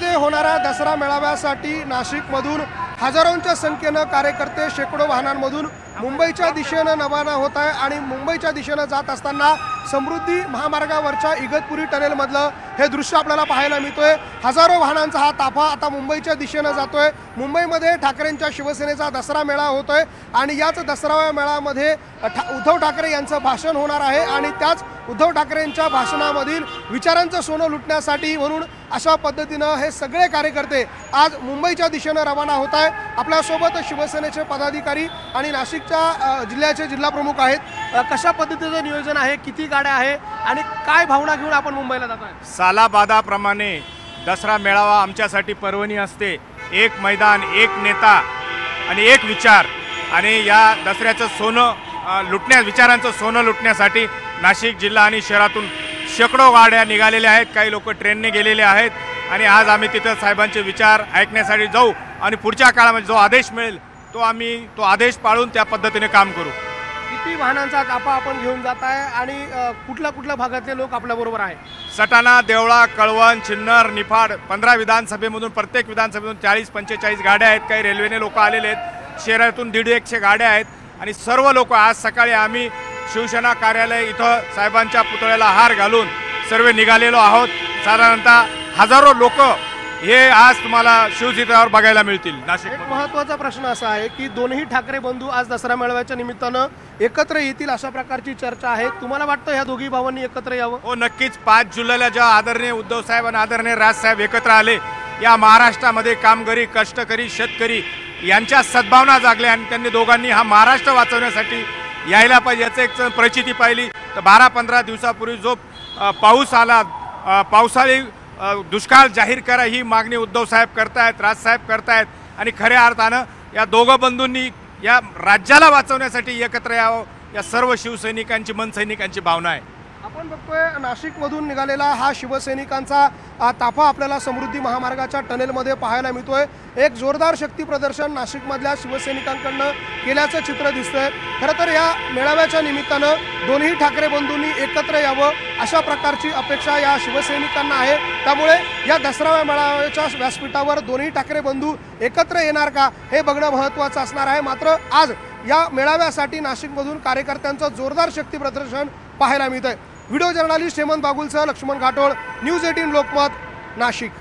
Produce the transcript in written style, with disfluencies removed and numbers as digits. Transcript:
मुंबईमध्ये होणाऱ्या दसरा मेळाव्यासाठी नाशिकमधून हजारोंच्या संख्येने कार्यकर्ते शेकडो वाहनांमधून मुंबईच्या दिशेने रवाना होत आहे आणि मुंबईच्या दिशेने जात असताना समृद्धी महामार्गावरच्या इगतपुरी टनेलमधलं हे दृश्य आपल्याला पाहायला मिळतोय। हजारो वाहनांचा हा ताफा आता मुंबईच्या दिशेने जातोय। मुंबईमध्ये ठाकरेंच्या शिवसेनेचा दसरा मेळावा होतोय आणि याच दसरा मेळाव्यामध्ये उद्धव ठाकरे यांचं भाषण होणार आहे आणि त्याच उद्धव ठाकरेंच्या भाषणामधील विचारांचं सोनं लुटण्यासाठी म्हणून अशा पद्धतीनं हे सगळे कार्यकर्ते आज मुंबईच्या दिशेने रवाना होत आहे। आपल्यासोबत शिवसेनेचे पदाधिकारी आणि नाशिकच्या जिल्ह्याचे जिल्हाप्रमुख आहेत। कशा पद्धतीचं नियोजन आहे, किती गाड्या आहे आणि काय भावना घेऊन आपण मुंबईला जात आहे? सालाबादाप्रमाणे दसरा मेळावा आमच्यासाठी पर्वणी असते। एक मैदान, एक नेता आणि एक विचार, आणि या दसऱ्याचं सोनं विचारांचं सोनं लुटण्यासाठी नाशिक जिल्हा आणि शहरातून शेकडो गाड्या निघालेल्या आहेत। काही लोक ट्रेनने गेलेले आहेत आणि आज आम्ही तिथं साहेबांचे विचार ऐकण्यासाठी जाऊ आणि पुढच्या काळामध्ये जो आदेश मिळेल तो आदेश पाळून त्या पद्धतीने काम करू। किती वाहनांचा ताफा आपण घेऊन जात आहे आणि कुठल्या भागातले लोक आपल्या बरोबर आहे? सटाणा, देवळा, कळवण, चिन्नर, निफाड 15 विधानसभेमधून, प्रत्येक विधानसभेतून 40-45 गाड्या आहेत। काही रेल्वेने लोक आलेले आहेत, शहरातून 150 गाड्या आहेत आणि सर्व लोक आज सकाळी आम्ही शिवसेना कार्यालय इथं साहेबांच्या पुतळ्याला हार घालून सर्व निघालेलो आहोत। साधारणतः हजारो लोक हे आज तुम्हाला शिवसेनेवर बघायला मिळतील। नाशिक महत्त्वाचा प्रश्न असा आहे की दोन्ही ठाकरे बंधू आज दसरा मेळाव्याच्या निमित्तानं एकत्र येतील अशा प्रकारची चर्चा आहे। तुम्हाला वाटतं ह्या दोघी भावांनी एकत्र यावं? हो, नक्कीच। 5 जुलैला जेव्हा आदरणीय उद्धव साहेब आणि आदरणीय राजसाहेब एकत्र आले, या महाराष्ट्रामध्ये कामगारी, कष्टकरी, शेतकरी यांच्या सद्भावना जागल्या आणि त्यांनी दोघांनी हा महाराष्ट्र वाचवण्यासाठी यायला पाहिजे। याचं एक प्रचिती पाहिली तर 12-15 दिवसापूर्वी जो पाऊस आला, पावसाळी दुष्काळ जाहीर करा ही मागणी उद्धव साहेब करतायत, राजसाहेब करतायत आणि खऱ्या अर्थानं या दोघं बंधूंनी या राज्याला वाचवण्यासाठी एकत्र यावं, या सर्व शिवसैनिकांची, मनसैनिकांची भावना आहे। आपण बघतोय नाशिकमधून निघालेला हा शिवसैनिकांचा ताफा आपल्याला समृद्धी महामार्गाच्या टनेलमध्ये पाहायला मिळतोय। एक जोरदार शक्ती प्रदर्शन नाशिकमधल्या शिवसैनिकांकडनं केल्याचं चित्र दिसतंय। खरं तर या मेळाव्याच्या निमित्तानं दोन्ही ठाकरे बंधूंनी एकत्र यावं अशा प्रकारची अपेक्षा या शिवसैनिकांना आहे। त्यामुळे या दसरा मेळाव्याच्या व्यासपीठावर दोन्ही ठाकरे बंधू एकत्र येणार का हे बघणं महत्त्वाचं असणार आहे। मात्र आज या मेळाव्यासाठी नाशिकमधून कार्यकर्त्यांचं जोरदार शक्ती प्रदर्शन पाहायला मिळतंय। व्हिडिओ जर्नलिस्ट हेमंत बागुलसह लक्ष्मण घाटोळ, न्यूज 18 लोकमत, नाशिक।